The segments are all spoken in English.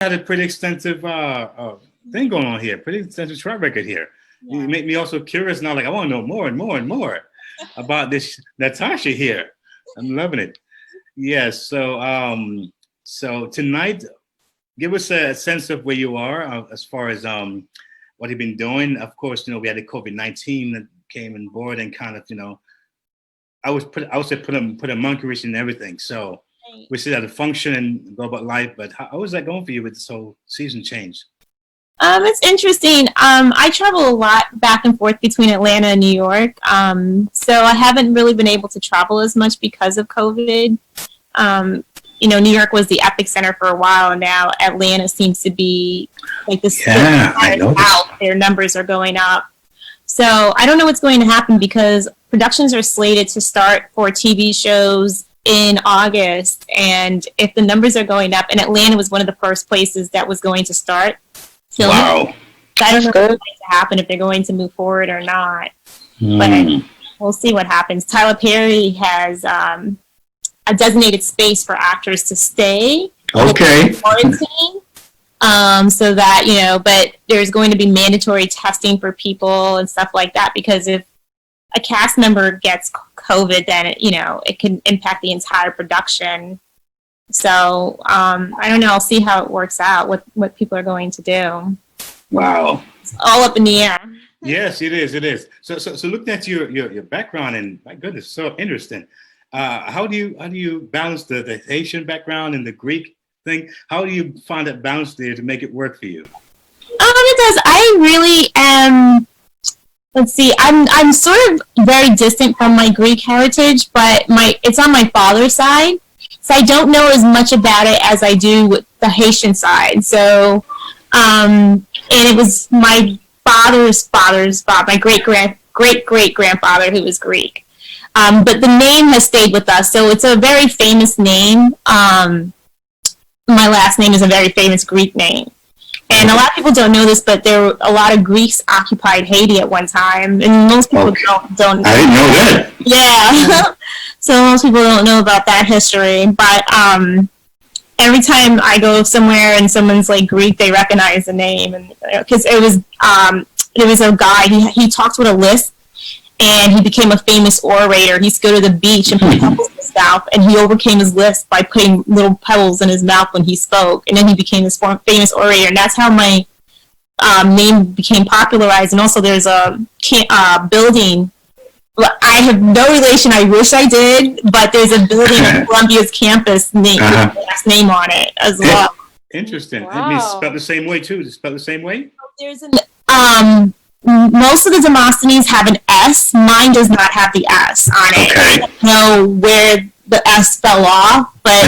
had a pretty extensive thing going on here, pretty extensive track record here. Yeah. You make me also curious now, like I want to know more and more and more about this Natasha here. I'm loving it. Yes, so tonight, give us a sense of where you are as far as what you've been doing. Of course, we had the COVID-19 that came on board and kind of, I would say put a monkey wrench in everything. So we still had to function and go about life, but how is that going for you with this whole season change? It's interesting. I travel a lot back and forth between Atlanta and New York. So I haven't really been able to travel as much because of COVID. New York was the epicenter for a while, and now Atlanta seems to be like this. Yeah, I know. Their numbers are going up. So I don't know what's going to happen because productions are slated to start for TV shows in August. And if the numbers are going up, and Atlanta was one of the first places that was going to start filming. Wow. So I don't know what's going to happen, if they're going to move forward or not. But we'll see what happens. Tyler Perry has a designated space for actors to stay. Okay. Quarantine. So that, but there's going to be mandatory testing for people and stuff like that, because if a cast member gets COVID, then it can impact the entire production. So I don't know. I'll see how it works out, what people are going to do. Wow. It's all up in the air. Yes, it is. It is. So looking at your background, and my goodness, so interesting. How do you balance the Haitian background and the Greek thing? How do you find that balance there to make it work for you? Because I really am. Let's see. I'm sort of very distant from my Greek heritage, but it's on my father's side, so I don't know as much about it as I do with the Haitian side. So, and it was my father's my great great grandfather who was Greek. But the name has stayed with us, so it's a very famous name. My last name is a very famous Greek name. And a lot of people don't know this, but there were a lot of Greeks occupied Haiti at one time, and most people don't know. I didn't know that. Yeah. So most people don't know about that history. But every time I go somewhere and someone's like Greek, they recognize the name. And because there was a guy, he talked with a lisp, and he became a famous orator. He used to go to the beach and put pebbles in his mouth, and he overcame his lisp by putting little pebbles in his mouth when he spoke. And then he became this famous orator, and that's how my name became popularized. And also there's a building. I have no relation. I wish I did, but there's a building on Columbia's campus with my last name on it as well. Interesting. Wow. It means spelled the same way, too. Is it spelled the same way? There's most of the Demosthenes have an S. Mine does not have the S on it. Okay. I don't know where the S fell off, but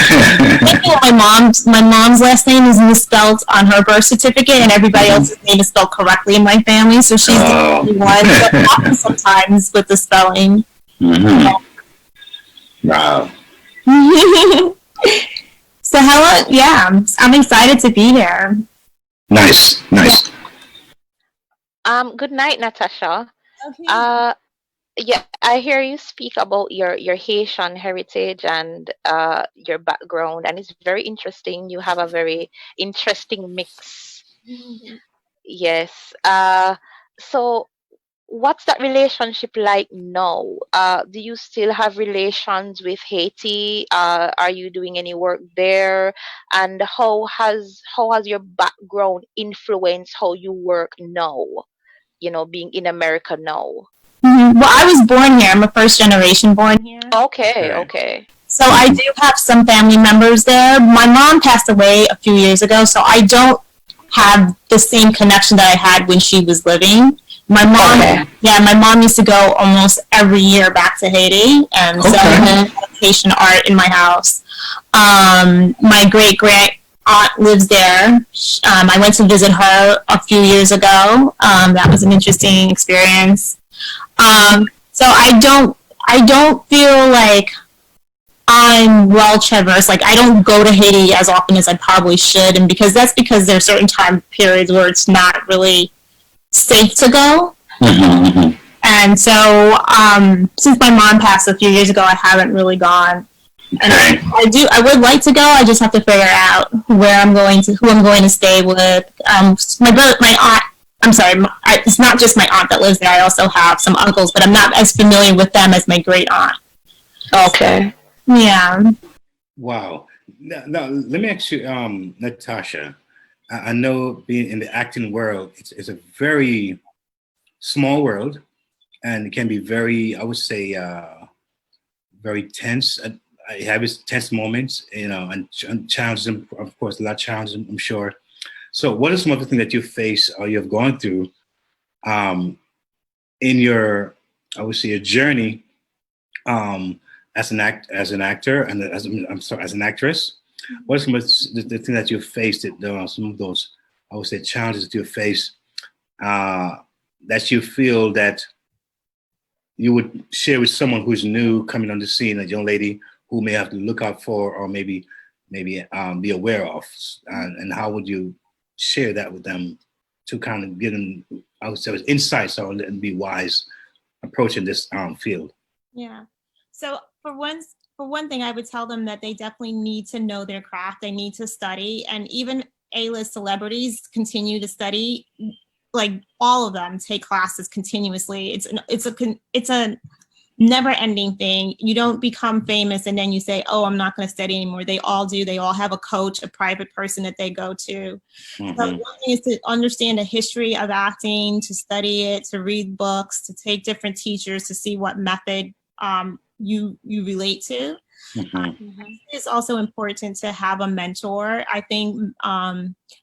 my mom's last name is misspelled on her birth certificate, and everybody else's name is spelled correctly in my family, so she's the only one that happens sometimes with the spelling. Mm-hmm. Wow. So I'm excited to be here. Nice. Good night, Natasha. Okay. Yeah, I hear you speak about your Haitian heritage and your background, and it's very interesting. You have a very interesting mix. Mm-hmm. Yes. So what's that relationship like now? Do you still have relations with Haiti? Are you doing any work there? And how has your background influenced how you work now? Being in America now. Mm-hmm. Well, I was born here. I'm a first generation born here. Okay. So I do have some family members there. My mom passed away a few years ago, so I don't have the same connection that I had when she was living. My mom used to go almost every year back to Haiti, and so I have Haitian art in my house. My great aunt lives there. I went to visit her a few years ago. That was an interesting experience. So I don't feel like I'm well traversed. Like I don't go to Haiti as often as I probably should, and because there are certain time periods where it's not really safe to go. Mm-hmm. And so since my mom passed a few years ago, I haven't really gone. And Okay. I would like to go. I just have to figure out who I'm going to stay with. My brother, my aunt. I'm sorry, it's not just my aunt that lives there. I also have some uncles, but I'm not as familiar with them as my great aunt. Okay. Yeah. Wow. Now, let me ask you, Natasha. I know being in the acting world, it's a very small world, and it can be very, I would say, very tense. I have its tense moments, you know, and challenges, of course, a lot of challenges, I'm sure. So, what are some of the things that you face or you have gone through in your, I would say, your journey as an actor and as an actress? What are some of the things that you faced? Some of those, I would say, challenges that you face that you feel that you would share with someone who's new coming on the scene, a young lady who may have to look out for or maybe be aware of, and how would you share that with them to kind of give them, I would say, insights or and be wise approaching this field? Yeah. So for one thing, I would tell them that they definitely need to know their craft. They need to study, and even A-list celebrities continue to study. Like all of them take classes continuously. It's a never-ending thing. You don't become famous and then you say, "Oh, I'm not going to study anymore." They all do. They all have a coach, a private person that they go to. Mm-hmm. So one thing is to understand the history of acting, to study it, to read books, to take different teachers to see what method you relate to. Mm-hmm. It's also important to have a mentor. I think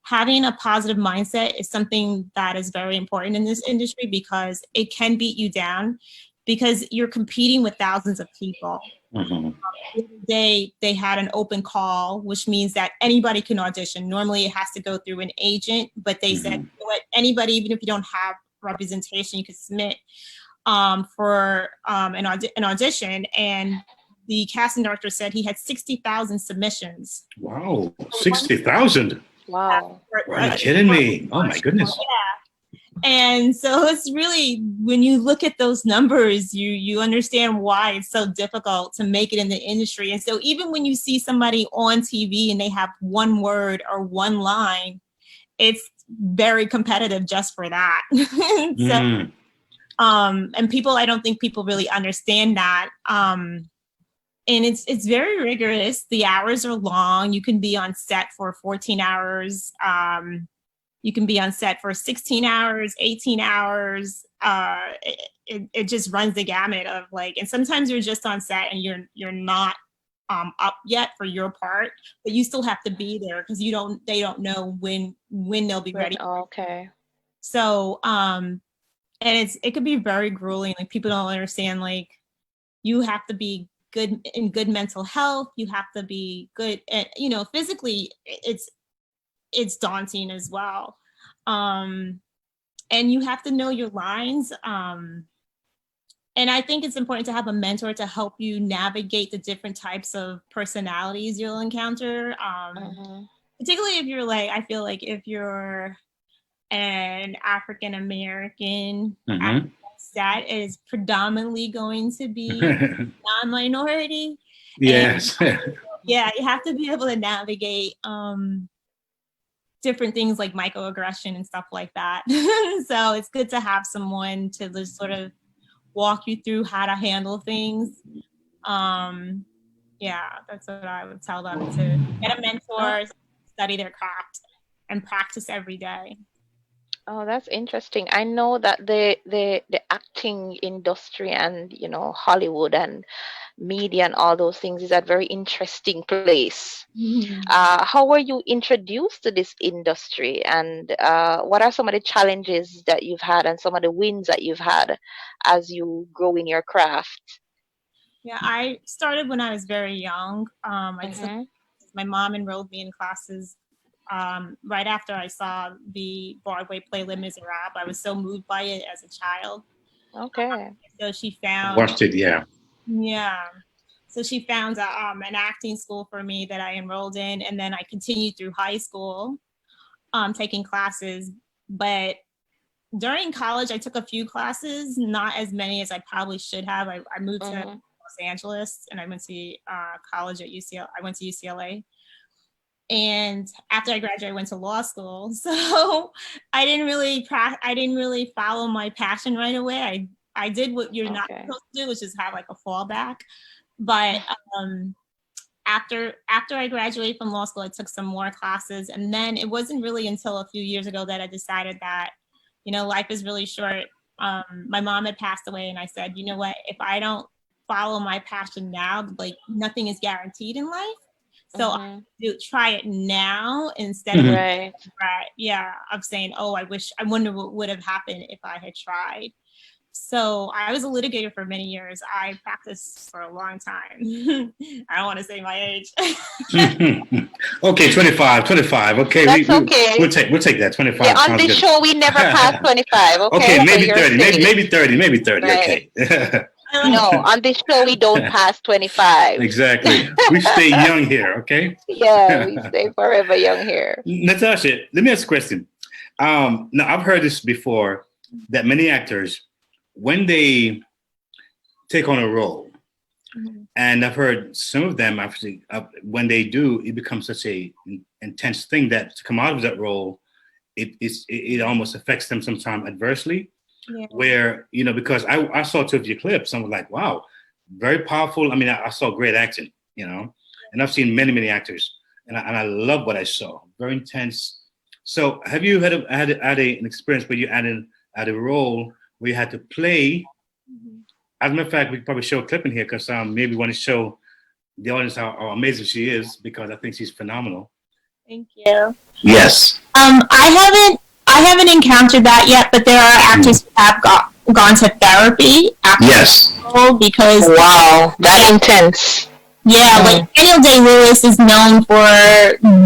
having a positive mindset is something that is very important in this industry because it can beat you down because you're competing with thousands of people. Mm-hmm. The other day, they had an open call, which means that anybody can audition. Normally, it has to go through an agent, but they said, you know what, anybody, even if you don't have representation, you could submit for an audition. And the casting director said he had 60,000 submissions. Wow, 60,000. Wow. Are you kidding me? Oh my goodness. Yeah. And so it's really, when you look at those numbers, you understand why it's so difficult to make it in the industry. And so even when you see somebody on TV and they have one word or one line, it's very competitive just for that. So, and people, I don't think people really understand that. And it's very rigorous. The hours are long. You can be on set for 14 hours. You can be on set for 16 hours, 18 hours. It just runs the gamut of like, and sometimes you're just on set and you're not up yet for your part, but you still have to be there because they don't know when they'll be ready. Okay. So, and it could be very grueling. Like people don't understand, like you have to be in good mental health. You have to be good at, physically it's daunting as well. And you have to know your lines. And I think it's important to have a mentor to help you navigate the different types of personalities you'll encounter. Particularly if you're like, I feel like if you're an African American, that is predominantly going to be non-minority. Yes. Yeah, you have to be able to navigate different things like microaggression and stuff like that. So it's good to have someone to just sort of walk you through how to handle things. Yeah, that's what I would tell them, to get a mentor, study their craft, and practice every day. Oh, that's interesting. I know that the acting industry and Hollywood and media and all those things is a very interesting place. How were you introduced to this industry, and what are some of the challenges that you've had and some of the wins that you've had as you grow in your craft? Yeah, I started when I was very young. My mom enrolled me in classes right after I saw the Broadway play Les Miserables. I was so moved by it as a child. Okay. So she found. Watched it, yeah. Yeah. So she found an acting school for me that I enrolled in, and then I continued through high school, taking classes. But during college, I took a few classes, not as many as I probably should have. I moved to Los Los Angeles, and I went to college at UCLA. I went to UCLA. And after I graduated, I went to law school. So I didn't really follow my passion right away. I did what you're not supposed to do, which is have like a fallback. But after I graduated from law school, I took some more classes. And then it wasn't really until a few years ago that I decided that, you know, life is really short. My mom had passed away, and I said, you know what, if I don't follow my passion now, like nothing is guaranteed in life. So I do try it now instead of of saying, oh, I wonder what would have happened if I had tried. So I was a litigator for many years. I practiced for a long time. I don't want to say my age. Okay, 25. Okay, that's okay. We'll take that. 25. Yeah, on this show, we never pass 25. Okay, okay, maybe 30. Maybe 30. Right. Okay. No, on this show, we don't pass 25. Exactly. We stay young here, okay? Yeah, we stay forever young here. Natasha, let me ask a question. Now, I've heard this before, that many actors, when they take on a role, and I've heard some of them actually, when they do, it becomes such a intense thing that to come out of that role, it almost affects them sometimes adversely. Yeah. Where, you know, because I saw two of your clips, and I was like, wow, very powerful. I mean, I saw great acting, you know, and I've seen many actors, and I love what I saw. Very intense. So have you had an experience where you had a role where you had to play? As a matter of fact, we could probably show a clip in here, because maybe want to show the audience how amazing she is, because I think she's phenomenal. Thank you. Yes. I haven't encountered that yet, but there are actors who have gone to therapy after because wow, that intense. Yeah, like Daniel Day-Lewis is known for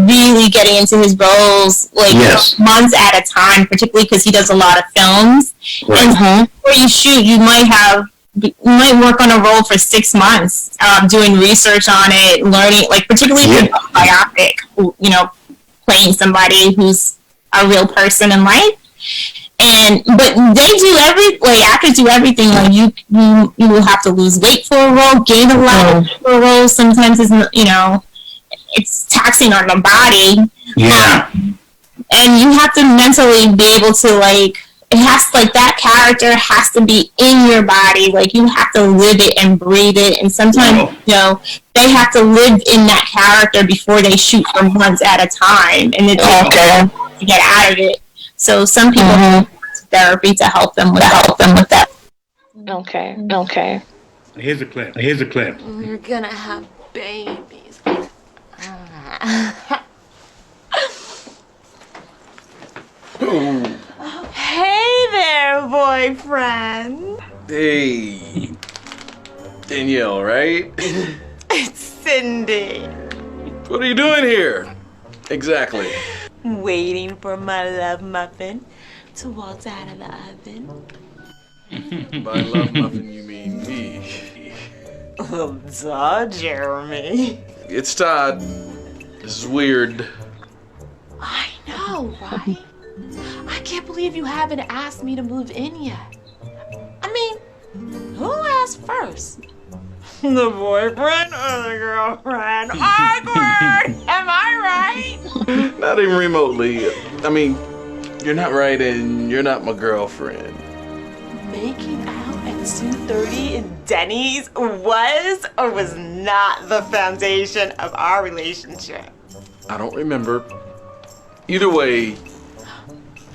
really getting into his roles like months at a time, particularly because he does a lot of films. Right. And before you shoot, you might work on a role for 6 months, doing research on it, learning, like particularly if you're a biopic, you know, playing somebody who's a real person in life. But they do actors do everything. Like you will have to lose weight for a role, gain a lot for a role. Sometimes it's taxing on the body. Yeah. And you have to mentally be able to that character has to be in your body. Like you have to live it and breathe it. And sometimes, they have to live in that character before they shoot for months at a time. And it's to get out of it. So some people have therapy to help them with that. Okay. Here's a clip. We're gonna have babies. Hey there, boyfriend. Hey, Danielle, right? It's Cindy. What are you doing here? Exactly. Waiting for my love muffin to waltz out of the oven. By love muffin, you mean me. Well, duh, Jeremy. It's Todd. This is weird. I know, right? I can't believe you haven't asked me to move in yet. I mean, who asked first? The boyfriend or the girlfriend? Awkward! Am I right? Not even remotely. I mean, you're not right and you're not my girlfriend. Making out at 2:30 in Denny's was or was not the foundation of our relationship? I don't remember. Either way.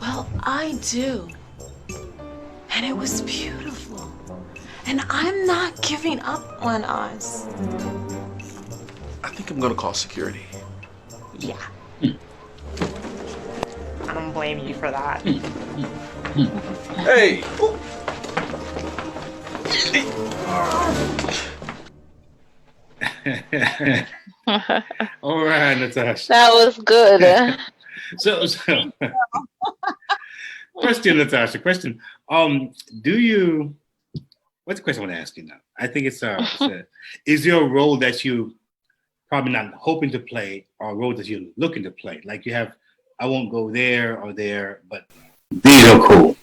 Well, I do. And it was beautiful. And I'm not giving up on us. I think I'm gonna call security. Yeah. I don't blame you for that. Hey! All right, Natasha. That was good. So question, Natasha. Question. What's the question I want to ask you now? I think it's is there a role that you probably not hoping to play, or a role that you're looking to play? Like you have, I won't go there or there, but these are cool.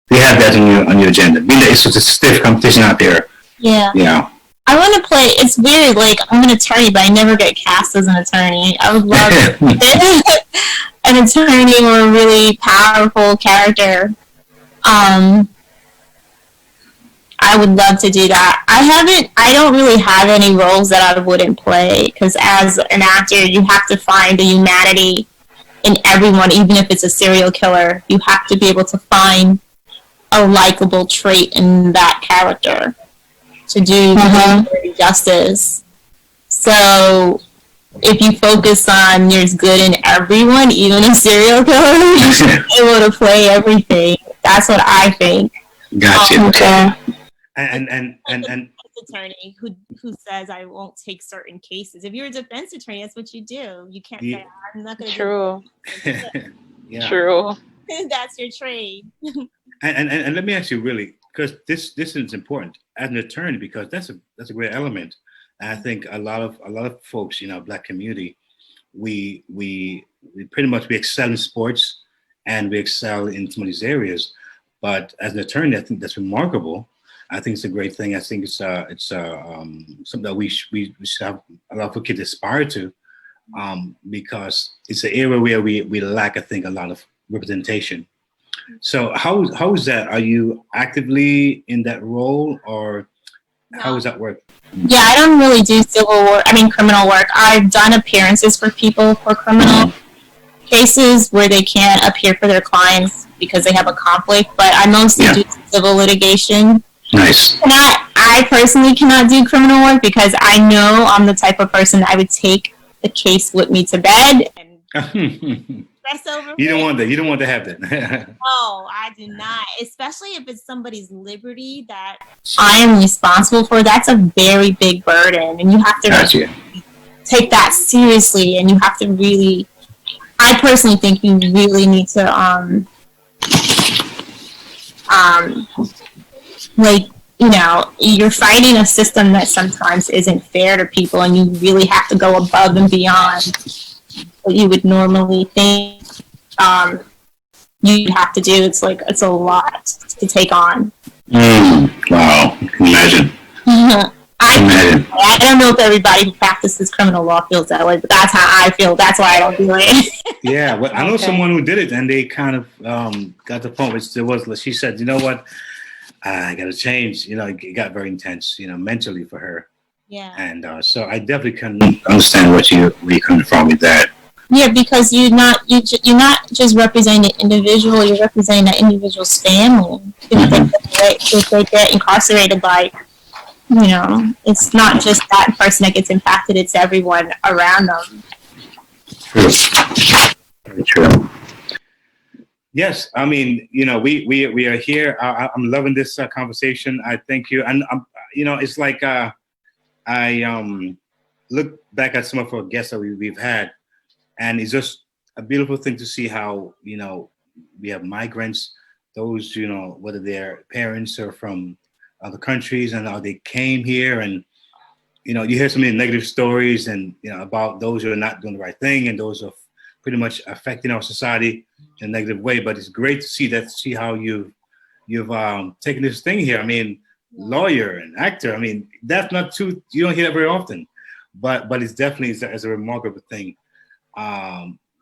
Do you have that on your agenda? Being that it's such a stiff competition out there. Yeah. Yeah. I want to play. It's weird. Like I'm an attorney, but I never get cast as an attorney. I would love an attorney or a really powerful character. I would love to do that. I don't really have any roles that I wouldn't play, because as an actor, you have to find the humanity in everyone, even if it's a serial killer. You have to be able to find a likable trait in that character to do justice. So if you focus on there's good in everyone, even a serial killer, you should be able to play everything. That's what I think. Gotcha. Okay. And attorney who says I won't take certain cases. If you're a defense attorney, that's what you do. You can't say I'm not going to. True. Yeah. True. That's your trade. and let me ask you, really, because this is important as an attorney, because that's a great element. And I think a lot of folks, Black community, we pretty much we excel in sports and we excel in some of these areas. But as an attorney, I think that's remarkable. I think it's a great thing. I think it's something that we should have a lot of kids aspire to, because it's an area where we lack, I think, a lot of representation. So how is that? Are you actively in that role, or how does that work? Yeah, I don't really do criminal work. I've done appearances for people for criminal cases where they can't appear for their clients because they have a conflict, but I mostly do civil litigation. Nice. I personally cannot do criminal work because I know I'm the type of person that I would take the case with me to bed and stress over. You don't want that. You don't want to have that. No, I do not. Especially if it's somebody's liberty that I am responsible for. That's a very big burden, and you have to take that seriously. And you have to really. I personally think you really need to you're fighting a system that sometimes isn't fair to people, and you really have to go above and beyond what you would normally think you'd have to do. It's a lot to take on. Wow, imagine. I don't know if everybody who practices criminal law feels that way, but that's how I feel. That's why I don't do it. Yeah, well, I know someone who did it, and they kind of got to the point where she said, you know what, I got to change. It got very intense, mentally for her. Yeah. And so I definitely can understand where you're coming from with that. Yeah, because you're not just representing the individual, you're representing that individual's family. If they get incarcerated by, it's not just that person that gets impacted, it's everyone around them. True. Very true. Yes, I mean, we are here. I'm loving this conversation. I thank you. And, it's like I look back at some of our guests that we've had, and it's just a beautiful thing to see how, we have migrants, those, whether their parents are from other countries and how they came here, and, you hear so many negative stories and, about those who are not doing the right thing and those are pretty much affecting our society in a negative way. But it's great to see how you've taken this thing here. I mean, lawyer and actor. I mean, that's not too, you don't hear that very often, but it's definitely as a remarkable thing.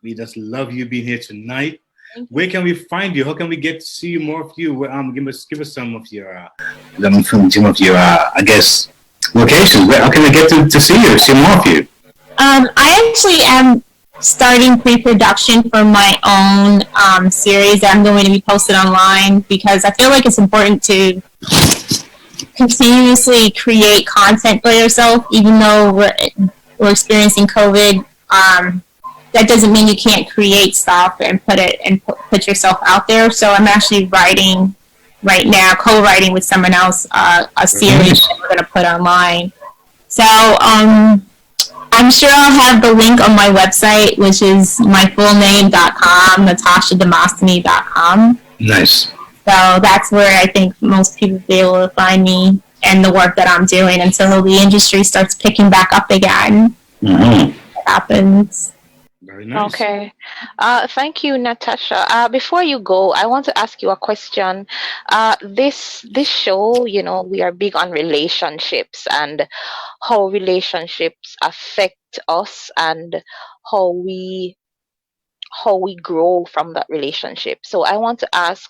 We just love you being here tonight. Where can we find you? How can we get to see more of you? Give us some of your, I guess, locations. How can we get to see you, see more of you? I actually am starting pre-production for my own series that I'm going to be posted online, because I feel like it's important to continuously create content for yourself, even though we're experiencing COVID. That doesn't mean you can't create stuff and put yourself out there. So I'm actually writing right now, co-writing with someone else, a series that we're going to put online. So I'm sure I'll have the link on my website, which is myfullname.com, NatashaDemosthene.com. Nice. So that's where I think most people will be able to find me and the work that I'm doing until the industry starts picking back up again. Mm-hmm. It happens. Very nice. Okay. Thank you, Natasha. Before you go, I want to ask you a question. This show, you know, we are big on relationships and how relationships affect us and how we how we grow from that relationship. So I want to ask,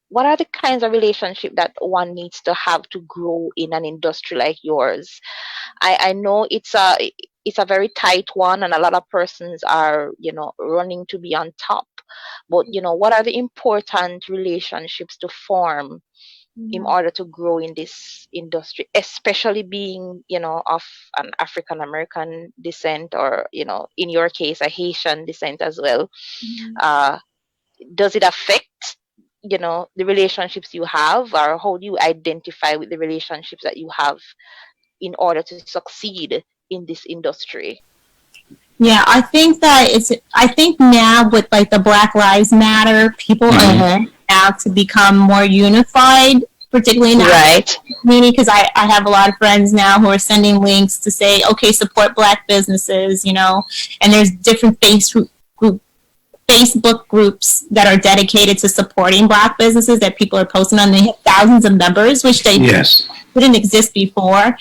what are the kinds of relationship that one needs to have to grow in an industry like yours? I know it's a very tight one and a lot of persons are, you know, running to be on top. But you know, what are the important relationships to form in order to grow in this industry, especially being, you know, of an African American descent or, you know, in your case, a Haitian descent as well? Uh, does it affect, you know, the relationships you have, or how do you identify with the relationships that you have in order to succeed in this industry? Yeah, I think that I think now with like the Black Lives Matter, people are now to become more unified, particularly in the Right. community, because I have a lot of friends now who are sending links to say, okay, support Black businesses, you know, and there's different Facebook groups that are dedicated to supporting Black businesses that people are posting on. They have thousands of members, which they didn't exist before.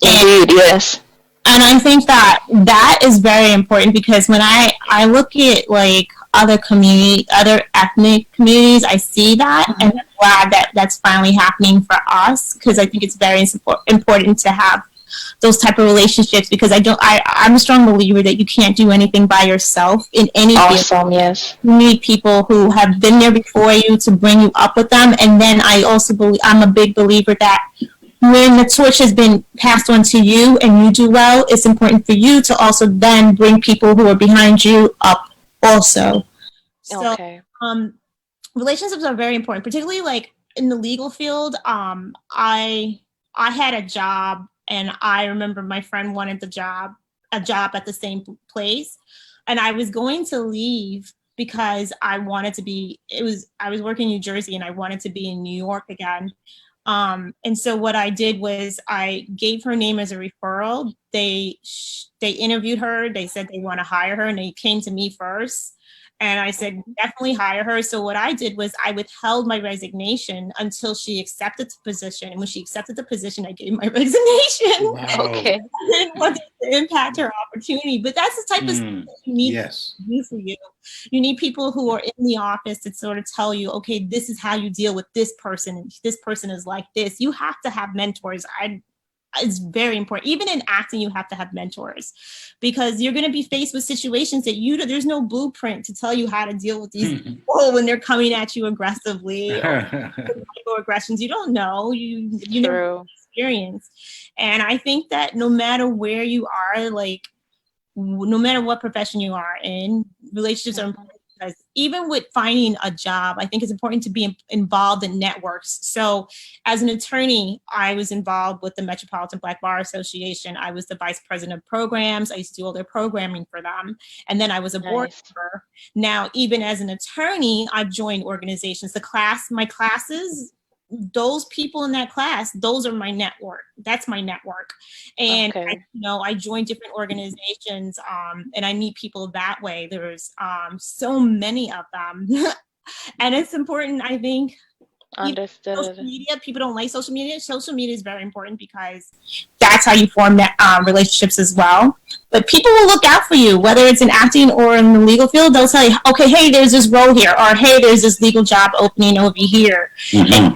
Indeed, yes. And I think that that is very important, because when I look at like other ethnic communities, I see that, and I'm glad that that's finally happening for us, because I think it's very important to have those type of relationships, because I'm a strong believer that you can't do anything by yourself in any field. Awesome, yes. You need people who have been there before you to bring you up with them. And then I also I'm a big believer that when the torch has been passed on to you and you do well, it's important for you to also then bring people who are behind you up also. So, Okay. relationships are very important, particularly like in the legal field. I had a job, and I remember my friend wanted a job at the same place, and I was going to leave because I wanted to be. I was working in New Jersey, and I wanted to be in New York again. And so what I did was I gave her name as a referral. They interviewed her. They said they want to hire her, and they came to me first. And I said, definitely hire her. So what I did was I withheld my resignation until she accepted the position. And when she accepted the position, I gave my resignation. Wow. Okay. I didn't want to impact her opportunity. But that's the type of stuff that you need to do for you. You need people who are in the office to sort of tell you, okay, this is how you deal with this person. And this person is like this. You have to have mentors. It's very important. Even in acting, you have to have mentors, because you're going to be faced with situations that there's no blueprint to tell you how to deal with these people when they're coming at you aggressively or aggressions. You don't know. You never experience. And I think that no matter where you are, like no matter what profession you are in, relationships are important. Because even with finding a job, I think it's important to be involved in networks. So as an attorney, I was involved with the Metropolitan Black Bar Association. I was the vice president of programs. I used to do all their programming for them. And then I was a board member. Now, even as an attorney, I've joined organizations. My classes, those people in that class, those are my network. That's my network. And I join different organizations, and I meet people that way. There's so many of them. And it's important, I think. Understood. Social media, people don't like social media. Social media is very important because that's how you form relationships as well. But people will look out for you, whether it's in acting or in the legal field. They'll tell you, okay, hey, there's this role here, or hey, there's this legal job opening over here. And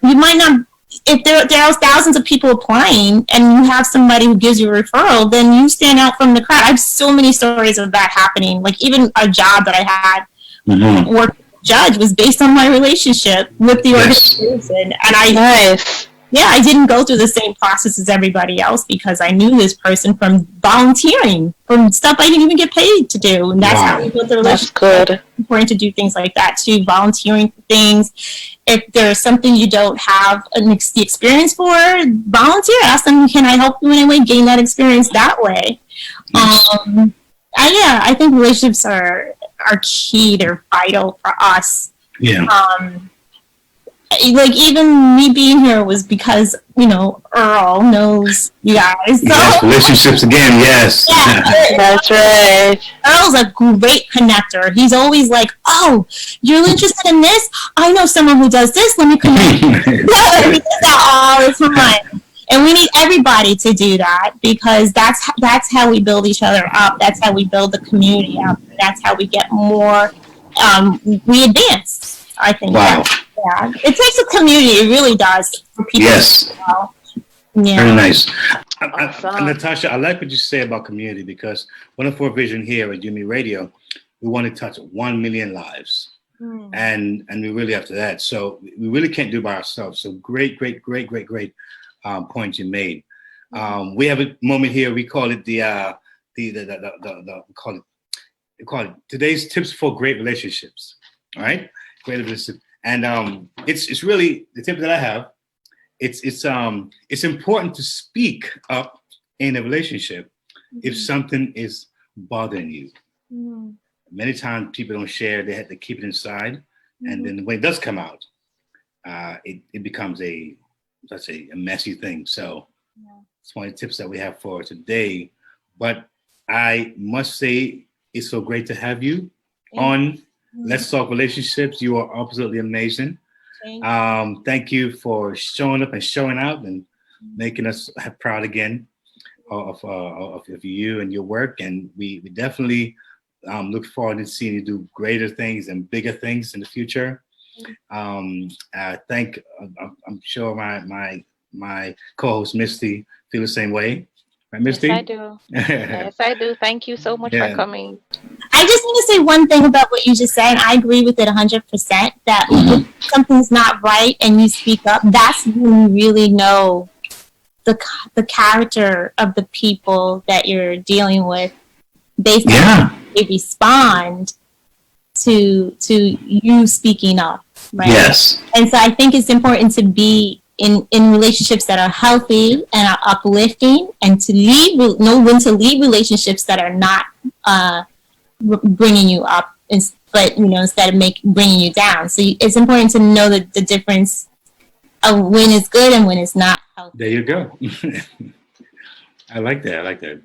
you might not, if there are thousands of people applying and you have somebody who gives you a referral, then you stand out from the crowd. I have so many stories of that happening. Like even a job that I had work judge was based on my relationship with the organization. And I didn't go through the same process as everybody else because I knew this person from volunteering, from stuff I didn't even get paid to do. And that's how we built the relationship. That's good. It's important to do things like that too, volunteering for things. If there's something you don't have the experience for, volunteer. Ask them, can I help you in any way? Gain that experience that way. I think relationships are key. They're vital for us. like even me being here was because Earl knows you guys. So Yes, relationships again. Yes. yeah, That's right. Earl's a great connector. He's always like, "Oh, you're interested in this? I know someone who does this. Let me connect." He does that all the time, and we need everybody to do that because that's how we build each other up. That's how we build the community up. That's how we get more. We advance. I think. Wow. Yeah, it takes a community. It really does for people. Yes. Yeah. Very nice. Awesome. Natasha, I like what you say about community because one of our vision here at UMERADIO, we want to touch 1 million lives. And we really after that. So we really can't do it by ourselves. So great point you made. We have a moment here. We call it we call it today's tips for great relationships. All right, great relationships. And it's really the tip that I have. It's important to speak up in a relationship if something is bothering you. Many times people don't share; they have to keep it inside, and then when it does come out, it becomes a messy thing. So it's one of the tips that we have for today. But I must say, it's so great to have you on Let's Talk Relationships. You are absolutely amazing. Thank you for showing up and showing out and making us proud again of you and your work. And we definitely look forward to seeing you do greater things and bigger things in the future. I'm sure my co-host Misty feel the same way. Right, Misty? Yes, I do. Yes, I do. Thank you so much for coming. I just want to say one thing about what you just said. I agree with it 100%, that if something's not right and you speak up, that's when you really know the character of the people that you're dealing with based on how they respond to you speaking up, right? Yes. And so I think it's important to be in relationships that are healthy and are uplifting, and to know when to leave relationships that are not bringing you up, but instead of bringing you down. So it's important to know the difference of when it's good and when it's not healthy. There you go. I like that.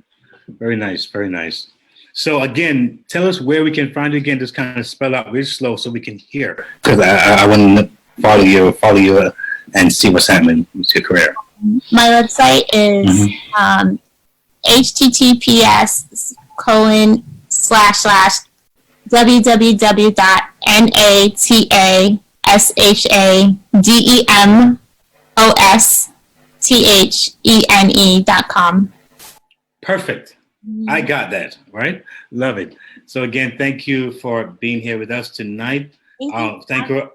Very nice. Very nice. So again, tell us where we can find you again. Just kind of spell out really slow so we can hear, because I want to follow you and see what's happening with your career. My website is https://www.natasheflmprod.com. Perfect. I got that, right? Love it. So again, thank you for being here with us tonight. Thank you.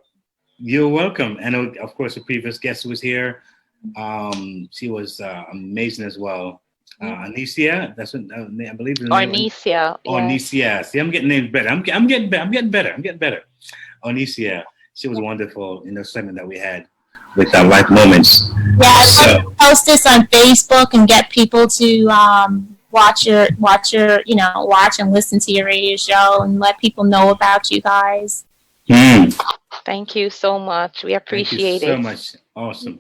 You're welcome. And of course, the previous guest who was here, she was amazing as well. Anicia, that's what I believe. Anicia. Anicia. See, I'm getting names better. I'm getting better. Anicia. She was wonderful in the segment that we had with our life moments. Yeah, I'd like to post this on Facebook and get people to watch and listen to your radio show and let people know about you guys. Thank you so much. We appreciate it. So much. Awesome.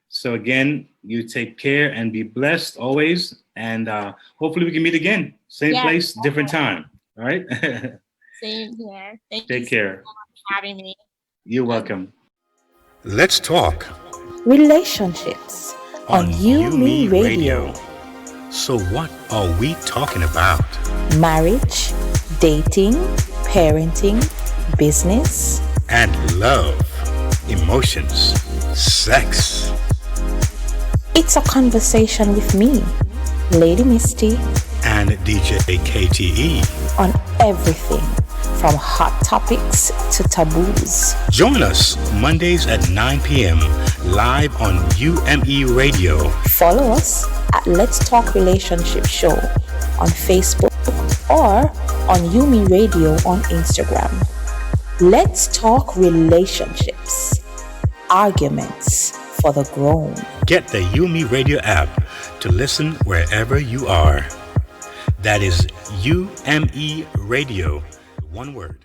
So again, you take care and be blessed always. And hopefully we can meet again. Same place, different time. All right? Same here. Take care. So much for having me. You're welcome. Let's talk relationships on UMERADIO. So what are we talking about? Marriage, dating, parenting, business, and love, emotions, sex. It's a conversation with me, Lady Misty, and DJ KTE on everything from hot topics to taboos. Join us Mondays at 9 p.m. live on UMERADIO. Follow us at Let's Talk Relationship Show on Facebook or on UMERADIO on Instagram. Let's talk relationships, arguments for the grown. Get the UMERADIO app to listen wherever you are. That is UMERADIO, one word.